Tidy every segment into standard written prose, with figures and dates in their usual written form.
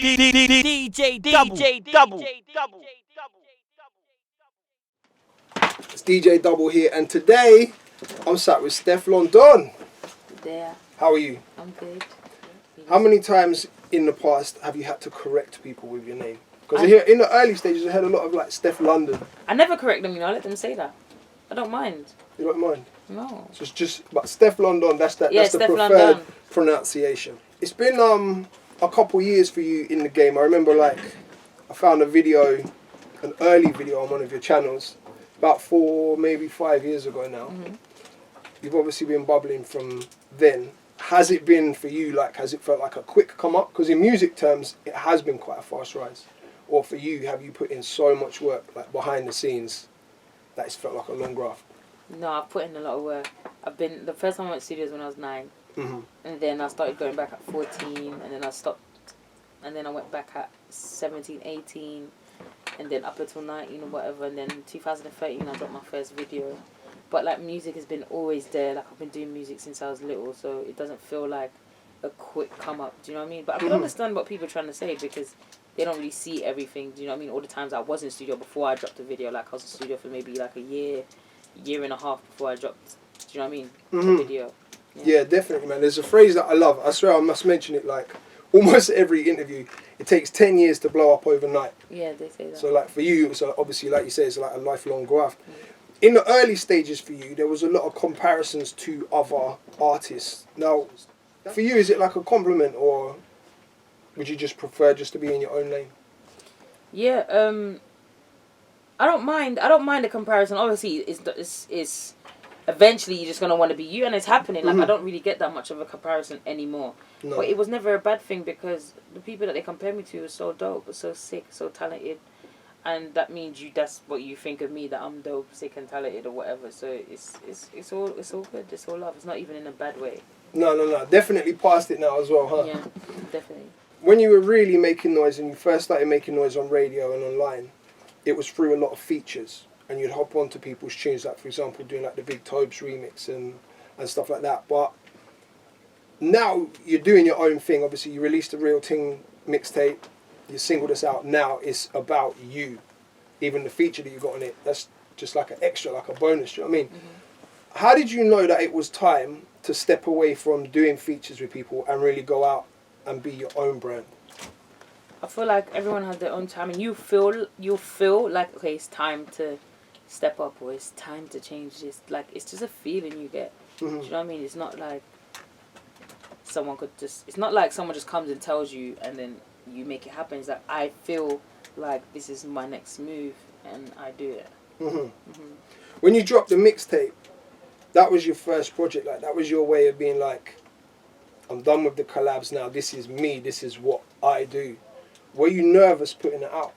DJDUBL. It's DJDUBL here, and today I'm sat with Stefflon Don. There. How are you? I'm good. How many times in the past have you had to correct people with your name? Because here in the early stages, I had a lot of like Steff London. I never correct them, I let them say that. I don't mind. You don't mind? No. So it's just, but Stefflon Don, that's the preferred London pronunciation. It's been a couple years for you in the game. I remember I found a video, an early video on one of your channels, about 4, maybe 5 years ago now. Mm-hmm. You've obviously been bubbling from then. Has it been for you, has it felt like a quick come up? Because in music terms, it has been quite a fast rise. Or for you, have you put in so much work, behind the scenes, that it's felt like a long graft? No, I've put in a lot of work. The first time I went to studios when I was 9. Mm-hmm. And then I started going back at 14, and then I stopped. And then I went back at 17, 18, and then up until 19 or whatever. And then in 2013, I dropped my first video. But music has been always there. I've been doing music since I was little, so it doesn't feel like a quick come up. Do you know what I mean? But I can understand what people are trying to say because they don't really see everything. Do you know what I mean? All the times I was in studio before I dropped a video, I was in studio for maybe a year and a half before I dropped. Do you know what I mean? A video. Yeah, definitely, man. There's a phrase that I love. I swear I must mention it almost every interview. It takes 10 years to blow up overnight. Yeah, they say that. So for you, so obviously like you say, it's like a lifelong graft. In the early stages for you, there was a lot of comparisons to other artists. Now, for you, is it like a compliment, or would you just prefer just to be in your own lane? Yeah, I don't mind. I don't mind the comparison. Obviously, it's eventually you're just gonna want to be you, and it's happening. I don't really get that much of a comparison anymore. No. But it was never a bad thing because the people that they compare me to are so dope, are so sick, so talented, and that means that's what you think of me, that I'm dope, sick, and talented, or whatever. So it's all good. It's all love. It's not even in a bad way. No. Definitely past it now as well, huh? Yeah, definitely. When you were really making noise and you first started making noise on radio and online, it was through a lot of features, and you'd hop onto people's tunes, for example, doing the Big Tobes remix and stuff like that. But now you're doing your own thing. Obviously, you released the Real Ting mixtape, you singled us out. Now it's about you. Even the feature that you got on it, that's just like an extra, like a bonus. Do you know what I mean? How did you know that it was time to step away from doing features with people and really go out and be your own brand? I feel like everyone has their own time, and you feel like, okay, it's time to step up, or it's time to change this. It's just a feeling you get. Do you know what I mean? It's not like it's not like someone just comes and tells you and then you make it happen. It's like, I feel like this is my next move and I do it. When you dropped the mixtape, that was your first project. That was your way of being like, I'm done with the collabs now. This is me. This is what I do. Were you nervous putting it out?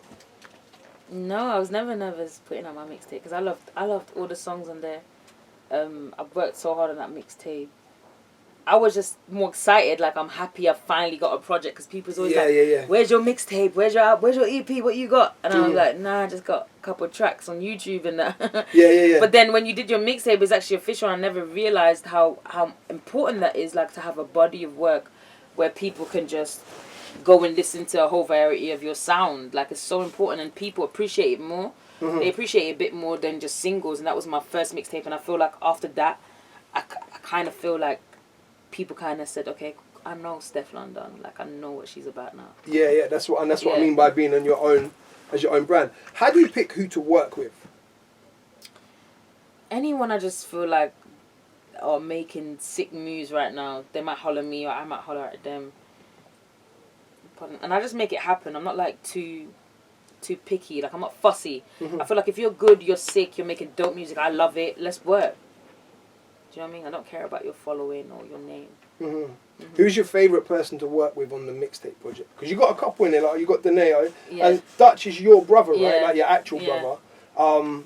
No, I was never nervous putting out my mixtape because I loved all the songs on there. I worked so hard on that mixtape. I was just more excited. I'm happy I finally got a project because people's always where's your mixtape? Where's your EP? What you got? And I was like, nah, I just got a couple of tracks on YouTube and that. Yeah. But then when you did your mixtape, it's actually official. I never realized how important that is, to have a body of work where people can just go and listen to a whole variety of your sound. It's so important, and people appreciate it more. They appreciate it a bit more than just singles, and that was my first mixtape. And I feel like after that, I kind of feel like people kind of said, okay, I know Stefflon Don. I know what she's about now. Yeah, that's what I mean by being on your own, as your own brand. How do you pick who to work with? Anyone I just feel like are making sick moves right now, they might holler at me or I might holler at them. And I just make it happen. I'm not too picky. I'm not fussy. I feel like if you're good, you're sick, you're making dope music, I love it, let's work. Do you know what I mean? I don't care about your following or your name. Who's your favourite person to work with on the mixtape project? Because you got a couple in there, you got Deneo, and Dutch is your brother, right? Your actual brother. Out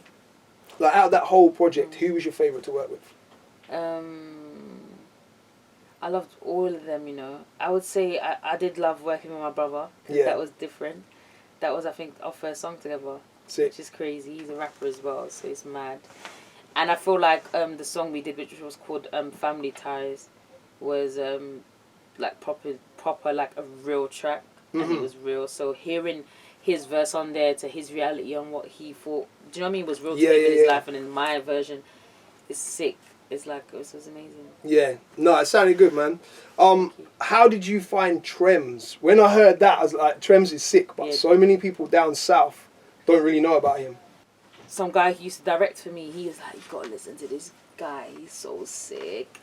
of that whole project, who was your favourite to work with? I loved all of them, I would say I did love working with my brother. That was different. That was, I think, our first song together. Sick. Which is crazy. He's a rapper as well, so it's mad. And I feel like the song we did, which was called Family Ties, was proper a real track. and it was real. So hearing his verse on there to his reality on what he thought, do you know what I mean, was real to him in his life, and in my version, it's sick. It's like, it was amazing. Yeah, no, it sounded good, man. How did you find Trems? When I heard that, I was like, Trems is sick, but so many people down south don't really know about him. Some guy who used to direct for me, he was like, you gotta listen to this guy, he's so sick.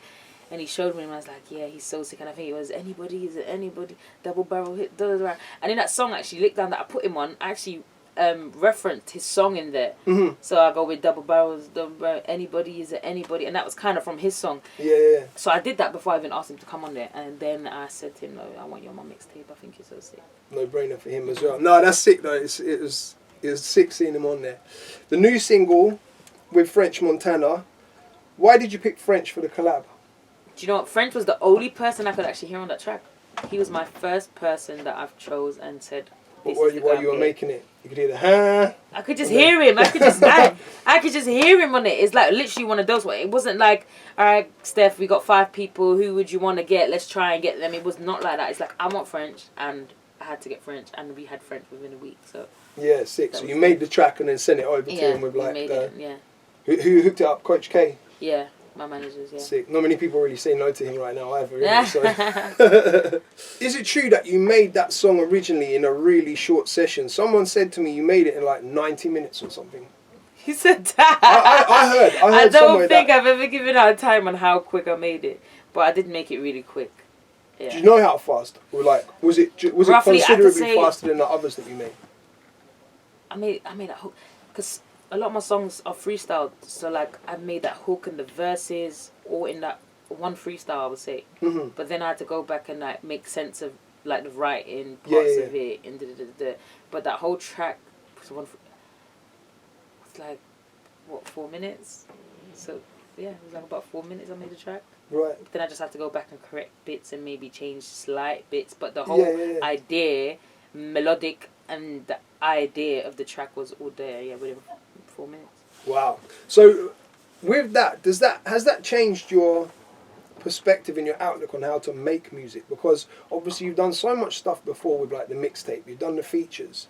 And he showed me, and I was like, yeah, he's so sick. And I think it was Anybody, Is It Anybody, Double Barrel Hit, da, da, da. And in that song, actually, Lick Down, that I put him on, I actually referenced his song in there. So I go with Double Barrels, Anybody, Is It Anybody, and that was kind of from his song. Yeah. So I did that before I even asked him to come on there. And then I said to him, no, I want you on my mixtape, I think you're so sick. No brainer for him as well. No, that's sick though. It was sick seeing him on there. The new single with French Montana. Why did you pick French for the collab? Do you know what? French was the only person I could actually hear on that track. He was my first person that I've chose and said. While you were making it, you could hear the huh. I could just hear him. I could just hear him on it. It's like literally one of those. It wasn't like, all right, Steff, we got 5 people. Who would you want to get? Let's try and get them. It was not like that. It's like, I want French, and I had to get French, and we had French within a week. So yeah, sick. So you made the track and then sent it over to him with like who hooked it up, Coach K. Yeah, my managers. Yeah. Sick. Not many people really say no to him right now either. Really, so. Is it true that you made that song originally in a really short session? Someone said to me you made it in like 90 minutes or something. He said that. I don't think I've ever given out time on how quick I made it, but I did make it really quick. Yeah. Do you know how fast? Or like, was it Roughly, considerably faster than the others that you made? I made that hook because a lot of my songs are freestyle. So like I made that hook and the verses all in that one freestyle, I would say. But then I had to go back and like make sense of like the writing parts of it and but that whole track was like what, 4 minutes? So yeah, it was like about 4 minutes I made the track. Right. Then I just have to go back and correct bits and maybe change slight bits. But the whole idea, melodic, and the idea of the track was all there, within 4 minutes. Wow. So with that, has that changed your perspective and your outlook on how to make music? Because obviously you've done so much stuff before with like the mixtape, you've done the features.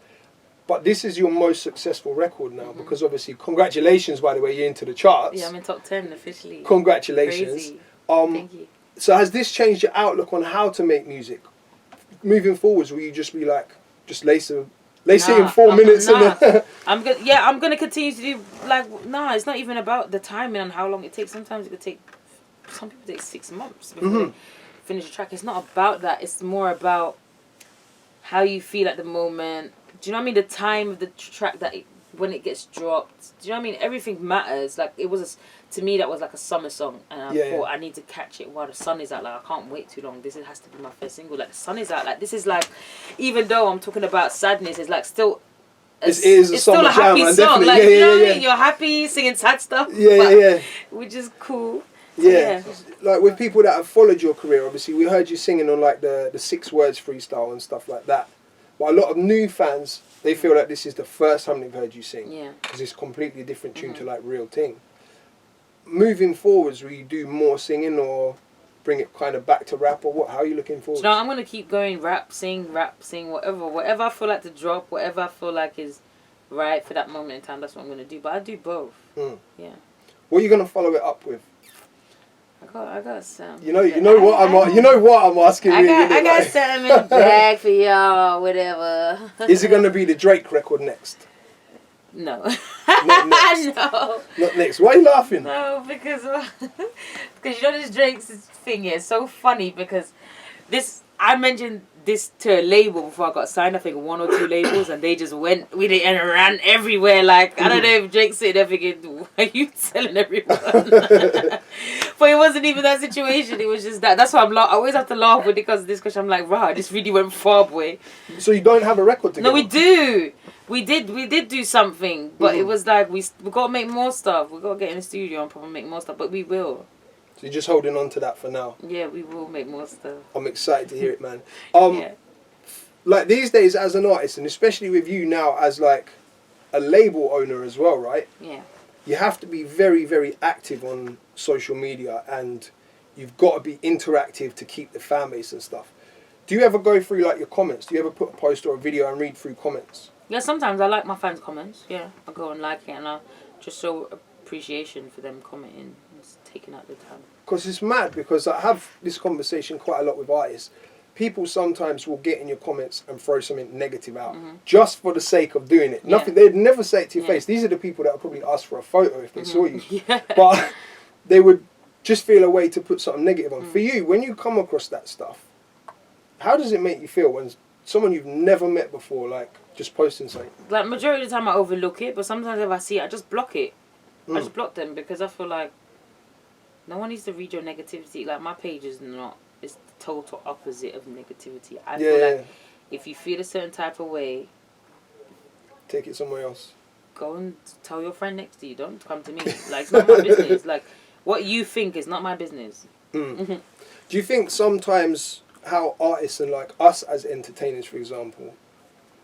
But this is your most successful record now because obviously, congratulations, by the way, you're into the charts. Yeah, I'm in top 10 officially. Congratulations. Crazy. Thank you. So has this changed your outlook on how to make music? Moving forwards, will you just be like, just lace it in 4 minutes? I'm gonna continue to do it's not even about the timing and how long it takes. Sometimes it could take, some people take 6 months before they finish a track. It's not about that. It's more about how you feel at the moment. Do you know what I mean? The time of the track when it gets dropped. Do you know what I mean? Everything matters. Like it was, to me, that was like a summer song, and I thought I need to catch it while the sun is out. Like I can't wait too long. This has to be my first single. Like the sun is out. Like this is like, even though I'm talking about sadness, it's like still. It's still a happy song. Like you know what I mean? You're happy singing sad stuff. Which is cool. Yeah. Like with people that have followed your career, obviously we heard you singing on like the 6 words freestyle and stuff like that. But a lot of new fans, they feel like this is the first time they've heard you sing. Yeah. Because it's a completely different tune to like Real Ting. Moving forwards, will you do more singing or bring it kind of back to rap or what? How are you looking forward? No, I'm going to keep going rap, sing, whatever. Whatever I feel like to drop, whatever I feel like is right for that moment in time, that's what I'm going to do. But I do both. Yeah. What are you going to follow it up with? I got some. You know what I'm asking. I got something in the bag for y'all, whatever. Is it gonna be the Drake record next? No. Not next. No. Not next. Why are you laughing? No, because you know this Drake's thing is so funny because I mentioned this to a label before I got signed. I think 1 or 2 labels, and they just went with it and ran everywhere. Like I don't know if Drake's sitting there thinking, "Why are you telling everyone?" But it wasn't even that situation. It was just that. That's why I always have to laugh with it because of this question. I'm like, "Rah, this really went far, boy." So you don't have a record together? No, we do. We did do something, but it was like we got to make more stuff. We got to get in the studio and probably make more stuff, but we will. So you're just holding on to that for now? Yeah, we will make more stuff. I'm excited to hear it, man. Like these days as an artist, and especially with you now as like a label owner as well, right? Yeah. You have to be very, very active on social media, and you've got to be interactive to keep the fan base and stuff. Do you ever go through like your comments? Do you ever put a post or a video and read through comments? Yeah, sometimes I like my fans' comments. Yeah, I go and like it, and I just show appreciation for them commenting and taking out the time. Because it's mad, because I have this conversation quite a lot with artists. People sometimes will get in your comments and throw something negative out just for the sake of doing it. Nothing. They'd never say it to your face. These are the people that would probably ask for a photo if they saw you. But they would just feel a way to put something negative on. For you, when you come across that stuff, how does it make you feel when someone you've never met before, like, just posting something? Like, majority of the time I overlook it, but sometimes if I see it, I just block it. I just block them, because I feel like no one needs to read your negativity. Like, my page is not, it's the total opposite of negativity. I feel like if you feel a certain type of way, take it somewhere else. Go and tell your friend next to you. Don't come to me. Like, it's not my business. Like, what you think is not my business. Do you think sometimes how artists and like us as entertainers, for example,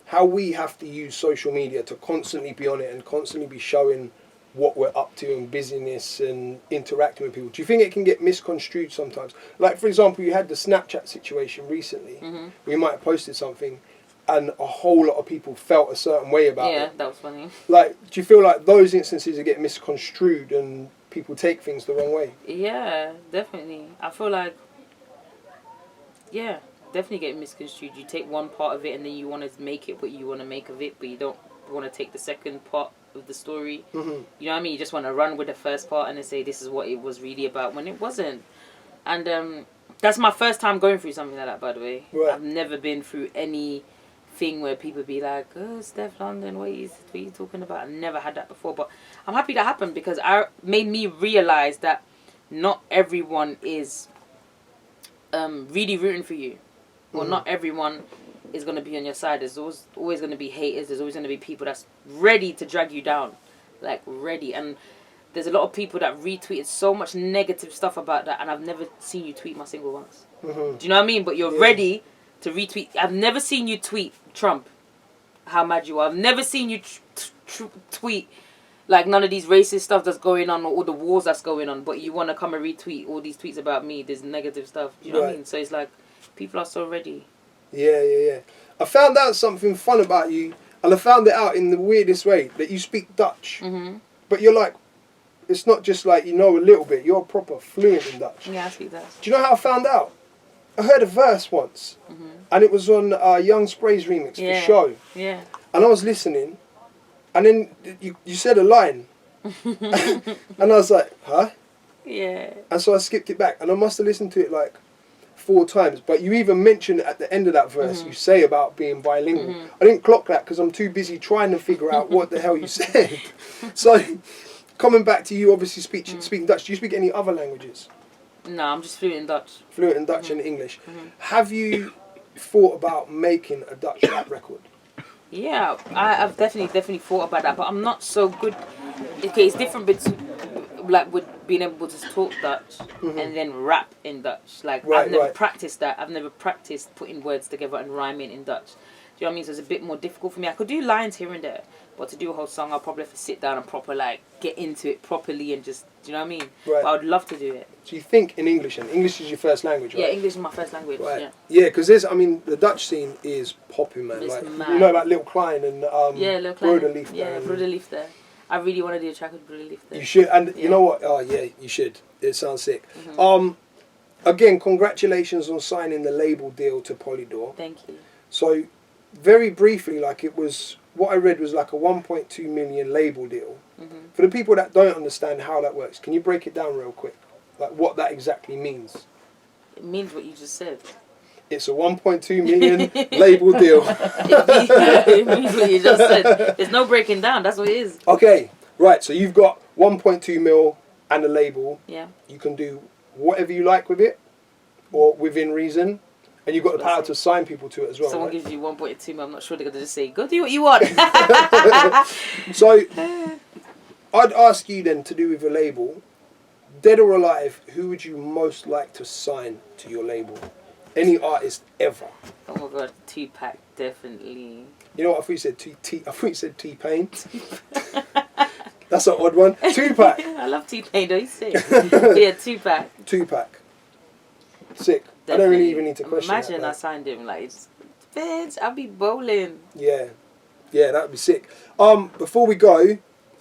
how we have to use social media to constantly be on it and constantly be showing what we're up to and busyness and interacting with people, do you think it can get misconstrued sometimes? Like, for example, you had the Snapchat situation recently. We might have posted something and a whole lot of people felt a certain way about it. Yeah, that was funny. Like, do you feel like those instances get misconstrued and people take things the wrong way? Yeah, definitely. I feel like, yeah, definitely get misconstrued. You take one part of it and then you want to make it what you want to make of it, but you don't want to take the second part of the story. You know what I mean? You just want to run with the first part and then say this is what it was really about, when it wasn't. And that's my first time going through something like that, by the way. I've never been through anything where people be like, oh, Stefflon London, what are you talking about? I've never had that before, but I'm happy that happened, because it made me realize that not everyone is really rooting for you. Well, not everyone is going to be on your side. There's always going to be haters. There's always going to be people that's ready to drag you down. Like, ready. And there's a lot of people that retweeted so much negative stuff about that, and I've never seen you tweet my single once. Do you know what I mean? But you're ready to retweet. I've never seen you tweet Trump, how mad you are. I've never seen you tweet like none of these racist stuff that's going on, or all the wars that's going on, but you want to come and retweet all these tweets about me, this negative stuff. Do you know what I mean? So it's like, people are so ready. Yeah. I found out something fun about you, and I found it out in the weirdest way, that you speak Dutch. But you're like, it's not just like you know a little bit, you're proper fluent in Dutch. Yeah, I speak Dutch. Do you know how I found out? I heard a verse once, and it was on Young Spray's remix, for Show. Yeah. And I was listening, and then you said a line, and I was like, huh? Yeah. And so I skipped it back, and I must have listened to it like 4 times, but you even mentioned at the end of that verse, you say about being bilingual. I didn't clock that because I'm too busy trying to figure out what the hell you said. So, coming back to you, obviously speaking Dutch, do you speak any other languages? No, I'm just fluent in Dutch. Fluent in Dutch and English. Have you thought about making a Dutch rap record? Yeah, I've definitely thought about that, but I'm not so good. Okay, it's different between, like, with being able to talk Dutch and then rap in Dutch. Like, I've never practiced that. I've never practiced putting words together and rhyming in Dutch. Do you know what I mean? So it's a bit more difficult for me. I could do lines here and there, but to do a whole song, I'll probably have to sit down and proper, like, get into it properly and just, do you know what I mean? But I would love to do it. So you think in English, and English is your first language, right? Yeah, English is my first language, Yeah, because the Dutch scene is popping, man. It's like, mad. You know about Lil Klein and Lil Klein. Broederliefde. Yeah, Broederliefde. I really want to do a track with Broederliefde. You should, and you know what? Oh yeah, you should. It sounds sick. Again, congratulations on signing the label deal to Polydor. Thank you. So, very briefly, like, it was, what I read was like a 1.2 million label deal. For the people that don't understand how that works, can you break it down real quick? Like, what that exactly means? It means what you just said. It's a 1.2 million label deal. It means what you just said. There's no breaking down. That's what it is. Okay, right. So you've got 1.2 mil and a label. Yeah. You can do whatever you like with it, or within reason, and you've got the power to sign people to it as well. Someone right? gives you 1.2 mil. I'm not sure they're going to just say, go do what you want. So I'd ask you then to do with a label, dead or alive, who would you most like to sign to your label? Any artist ever? Oh my god, Tupac, definitely. You know what? I thought you said I thought you said T-Pain. That's an odd one. Tupac. I love T-Pain, don't you say? Yeah, Tupac. Tupac. Sick. I don't really even need to question Imagine that, I signed him like, bitch, I'll be bowling. Yeah. Yeah, that would be sick. Before we go,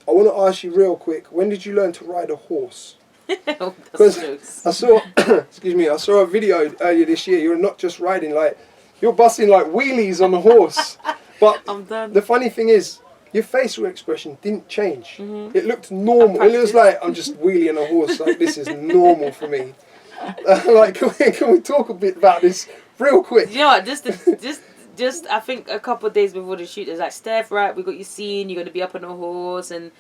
I want to ask you real quick, when did you learn to ride a horse? Because I saw, excuse me, I saw a video earlier this year. You're not just riding, like, you're busting like wheelies on a horse. But I'm done. the funny thing is, your facial expression didn't change. It looked normal. It was like, I'm just wheeling a horse. Like, this is normal for me. Like, can we talk a bit about this real quick? You know what? Just I think a couple of days before the shoot, there's like, Steff, right? We got you scene. You're gonna be up on a horse, and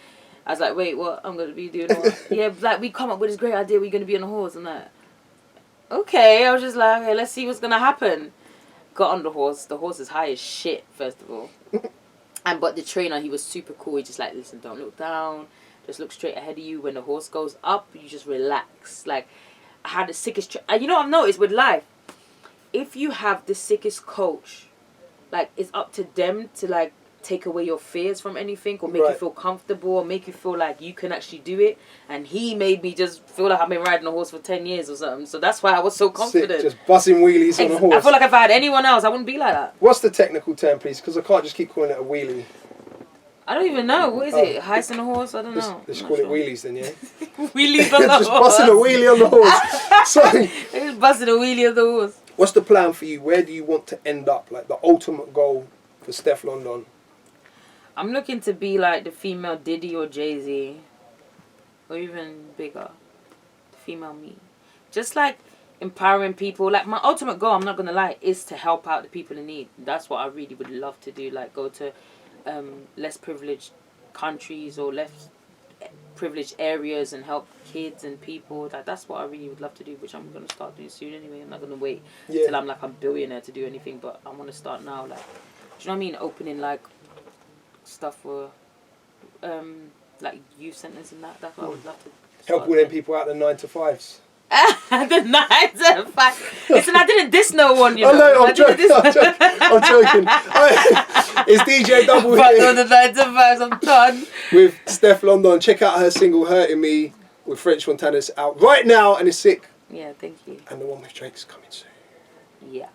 I was like, wait, what? I'm gonna be doing what? Yeah, like we come up with this great idea. We're gonna be on a horse. I'm like, okay. I was just like, okay, let's see what's gonna happen. Got on the horse. The horse is high as shit, first of all. But the trainer, he was super cool. He just like, listen, don't look down. Just look straight ahead of you. When the horse goes up, you just relax. Like, I had the sickest... you know what I've noticed with life? If you have the sickest coach, like, it's up to them to, like, take away your fears from anything or make you feel comfortable or make you feel like you can actually do it. And he made me just feel like I've been riding a horse for 10 years or something. So that's why I was so confident. Sick, just bussing wheelies on a horse. I feel like if I had anyone else, I wouldn't be like that. What's the technical term, please? Because I can't just keep calling it a wheelie. I don't even know. What is it? Heisting a horse? I don't know. Let's call it wheelies then, yeah? Wheelies on the just horse. busting a wheelie on the horse. Sorry. Just busting a wheelie on the horse. What's the plan for you? Where do you want to end up? Like the ultimate goal for Stefflon Don? I'm looking to be like the female Diddy or Jay-Z. Or even bigger. The female me. Just like empowering people. Like my ultimate goal, I'm not going to lie, is to help out the people in need. That's what I really would love to do. Like go to less privileged countries or less privileged areas and help kids and people. That's what I really would love to do, which I'm going to start doing soon anyway. I'm not going to wait till I'm like a billionaire to do anything, but I want to start now. Like, do you know what I mean? Opening like stuff for like youth centers and that. That's what I would love to help all them people out the 9 to 5s. The 9 to 5. Listen, I didn't diss no one, you know. Oh, no, I'm joking. It's DJDUBL here. On the 9 to 5s, I'm done. With Stefflon Don. Check out her single Hurtin Me with French Montana's out right now and it's sick. Yeah, thank you. And the one with Drake's coming soon. Yeah.